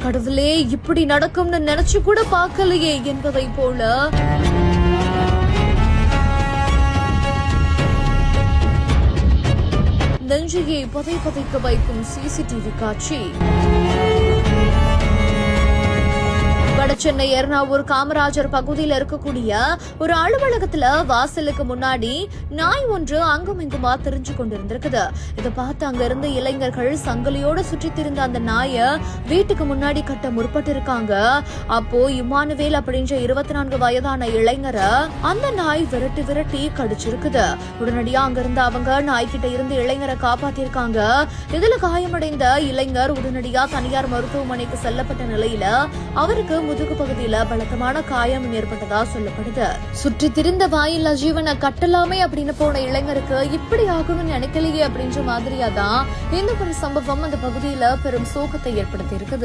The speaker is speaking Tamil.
கடவுளே, இப்படி நடக்கும்னு நினைச்சு கூட பார்க்கலையே என்பதை போல நெஞ்சையை பதைக்க வைக்கும் சிசிடிவி காட்சி. வடசென்னை எர்ணாவூர் காமராஜர் பகுதியில் இருக்கக்கூடிய ஒரு அலுவலகத்துல வாசலுக்கு முன்னாடி நாய் ஒன்று அங்குமிங்குமா தெரிஞ்சு கொண்டிருந்திருக்குது. இதை பார்த்து அங்க இருந்த இளைஞர்கள் சங்கிலியோட சுற்றி திரிந்த அந்த நாய வீட்டுக்கு முன்னாடி கட்ட முற்பட்டு இருக்காங்க. அப்போ இம்மானுவேல் அப்படின்ற 24 வயதான இளைஞரை அந்த நாய் விரட்டி கடிச்சிருக்குது. உடனடியா அங்க இருந்த அவங்க நாய்கிட்ட இருந்து இளைஞரை காப்பாத்திருக்காங்க. இதுல காயமடைந்த இளைஞர் உடனடியா தனியார் மருத்துவமனைக்கு செல்லப்பட்ட நிலையில அவருக்கு முதுகு பகுதியில பலத்தமான காயம் ஏற்பட்டதா சொல்லப்படுது. சுற்றி திரிந்த வாயில்லா ஜீவனை கட்டலாமே அப்படின்னு போன இளைஞருக்கு இப்படி ஆகணும்னு நினைக்கலையே அப்படின்ற மாதிரியாதான் இந்த ஒரு சம்பவம் அந்த பகுதியில பெரும் சோகத்தை ஏற்படுத்தி இருக்குது.